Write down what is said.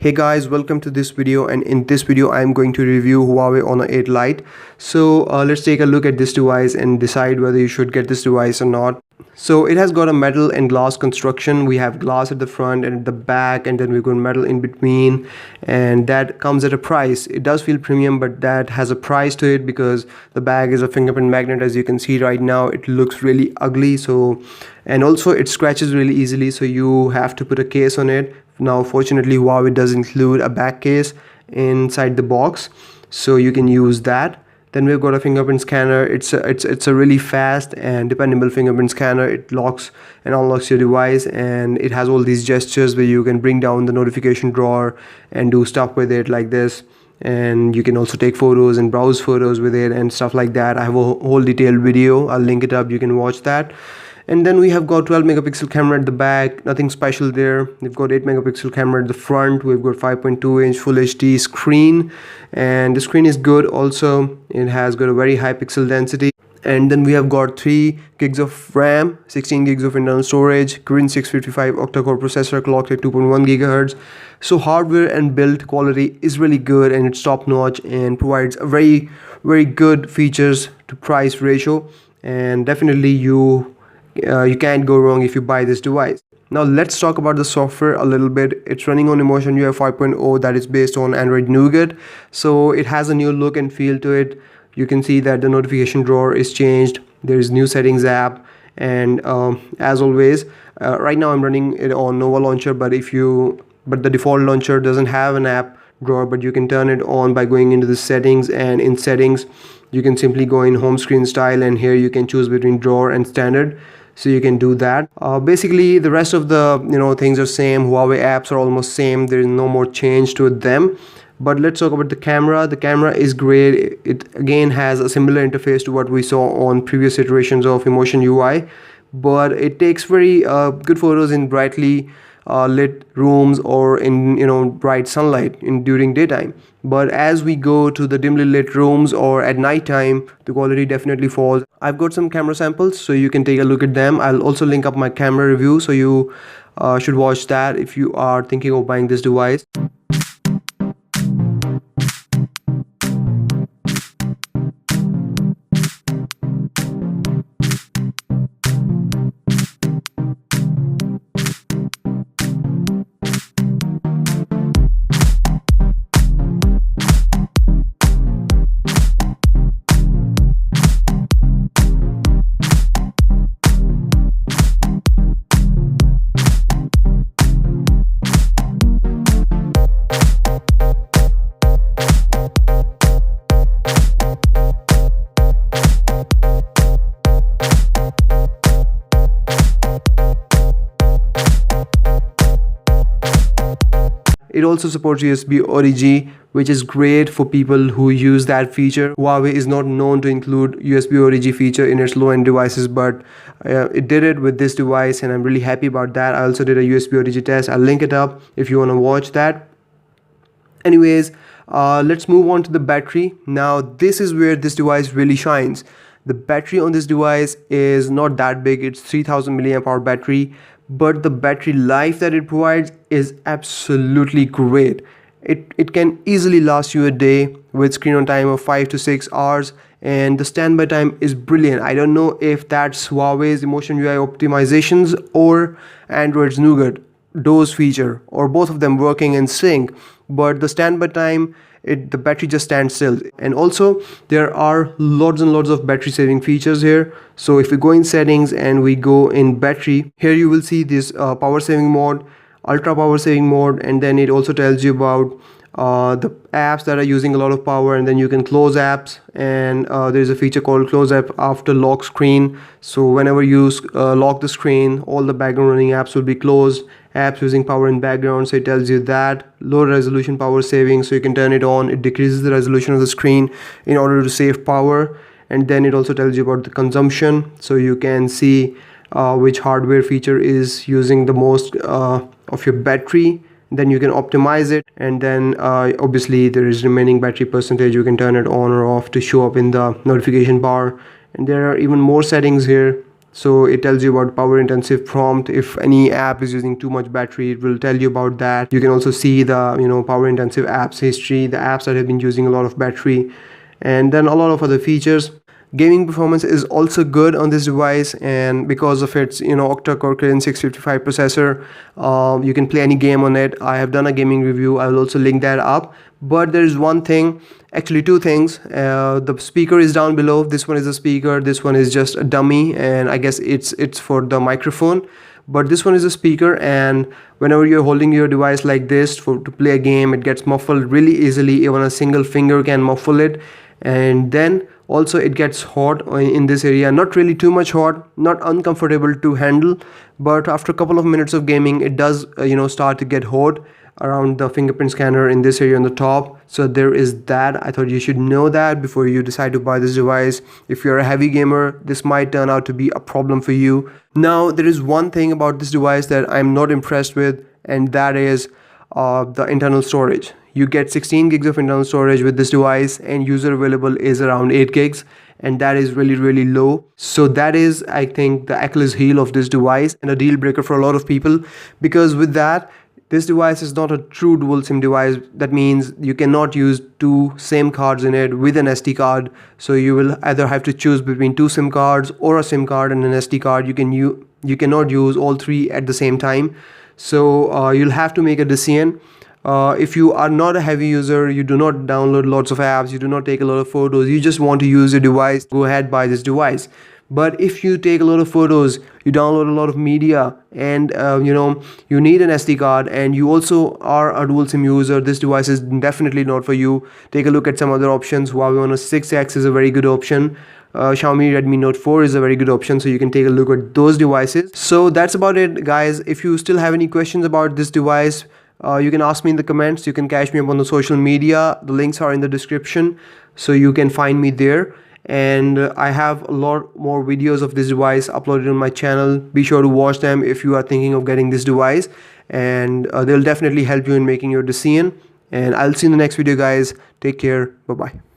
Hey guys, welcome to this video, and in this video I am going to review Huawei Honor 8 Lite. So let's take a look at this device and decide whether you should get this device or not. So it has got a metal and glass construction. We have glass at the front and at the back, and then we've got metal in between, and that comes at a price. It does feel premium, but that has a price to it because the bag is a fingerprint magnet. As you can see right now, it looks really ugly, and also it scratches really easily, so you have to put a case on it. Now fortunately Huawei does include a back case inside the box, so you can use that. Then we've got a fingerprint scanner. It's a really fast and dependable fingerprint scanner. It locks and unlocks your device, and it has all these gestures where you can bring down the notification drawer and do stuff with it like this. And you can also take photos and browse photos with it and stuff like that. I have a whole detailed video. I'll link it up. You can watch that. And then we have got 12 megapixel camera at the back, nothing special there. We've got 8 megapixel camera at the front. We've got 5.2-inch full HD screen, and the screen is good also. It has got a very high pixel density. And then we have got 3 gigs of RAM, 16 gigs of internal storage, Kirin 655 octa-core processor clocked at 2.1 gigahertz. So hardware and build quality is really good, and it's top notch and provides a very good features to price ratio. And definitely you can't go wrong if you buy this device. Now let's talk about the software a little bit. It's running on Emotion UI 5.0 that is based on Android Nougat. So it has a new look and feel to it. You can see that the notification drawer is changed. There is new settings app, and as always, right now I'm running it on Nova Launcher, but the default launcher doesn't have an app drawer, but you can turn it on by going into the settings, and in settings you can simply go in home screen style, and here you can choose between drawer and standard. So you can do that. Basically the rest of the things are same. Huawei apps are almost same. There is no more change to them. But let's talk about the camera. The camera is great. It again has a similar interface to what we saw on previous iterations of Emotion UI, but it takes very good photos in brightly lit rooms or in bright sunlight during daytime. But as we go to the dimly lit rooms or at night time, the quality definitely falls. I've got some camera samples, so you can take a look at them. I'll also link up my camera review, so you should watch that if you are thinking of buying this device. It also supports USB OTG, which is great for people who use that feature. Huawei is not known to include USB OTG feature in its low-end devices, but it did it with this device, and I'm really happy about that. I also did a USB OTG test. I'll link it up if you want to watch that. Anyways, let's move on to the battery. Now this is where this device really shines. The battery on this device is not that big. It's 3000 milliamp hour battery, but the battery life that it provides is absolutely great. It can easily last you a day with screen on time of 5 to 6 hours, and the standby time is brilliant. I don't know if that's Huawei's Emotion UI optimizations or Android's Nougat DOS feature, or both of them working in sync, but the standby time, the battery just stands still. And also there are lots and lots of battery saving features here. So if we go in settings and we go in battery, here you will see this power saving mode, ultra power saving mode, and then it also tells you about the apps that are using a lot of power, and then you can close apps, and there's a feature called close app after lock screen. So whenever you lock the screen, all the background running apps will be closed. Apps using power in background, so it tells you that. Low resolution power saving, so you can turn it on. It decreases the resolution of the screen in order to save power. And then it also tells you about the consumption, so you can see which hardware feature is using the most of your battery. Then you can optimize it, and then obviously there is remaining battery percentage. You can turn it on or off to show up in the notification bar. And there are even more settings here So it tells you about power intensive prompt. If any app is using too much battery, it will tell you about that. You can also see the power intensive apps history, the apps that have been using a lot of battery, and then a lot of other features. Gaming performance is also good on this device, and because of its octa-core Kirin 655 processor, you can play any game on it. I have done a gaming review, I will also link that up. But there is one thing, actually two things. The speaker is down below. This one is a speaker, this one is just a dummy, and I guess it's for the microphone. But this one is a speaker, and whenever you're holding your device like this to play a game, it gets muffled really easily. Even a single finger can muffle it. And then also it gets hot in this area, not really too much hot, not uncomfortable to handle, but after a couple of minutes of gaming it does start to get hot around the fingerprint scanner in this area on the top. So there is that. I thought you should know that before you decide to buy this device. If you're a heavy gamer, this might turn out to be a problem for you. Now there is one thing about this device that I'm not impressed with, and that is the internal storage. You get 16 gigs of internal storage with this device, and user available is around 8 gigs, and that is really low. So that is, I think, the Achilles heel of this device and a deal breaker for a lot of people, because with that, this device is not a true dual SIM device. That means you cannot use two SIM cards in it with an SD card. So you will either have to choose between two SIM cards or a SIM card and an SD card. You cannot use all three at the same time. So you'll have to make a decision. If you are not a heavy user, you do not download lots of apps, you do not take a lot of photos, you just want to use your device, go ahead, buy this device. But if you take a lot of photos, you download a lot of media, and you need an SD card, and you also are a dual SIM user, this device is definitely not for you. Take a look at some other options. Huawei Honor 6X is a very good option. Xiaomi Redmi Note 4 is a very good option, so you can take a look at those devices. So that's about it, guys. If you still have any questions about this device, you can ask me in the comments. You can catch me up on the social media. The links are in the description, so you can find me there. And I have a lot more videos of this device uploaded on my channel. Be sure to watch them if you are thinking of getting this device, and they'll definitely help you in making your decision. And I'll see you in the next video, guys. Take care. Bye bye.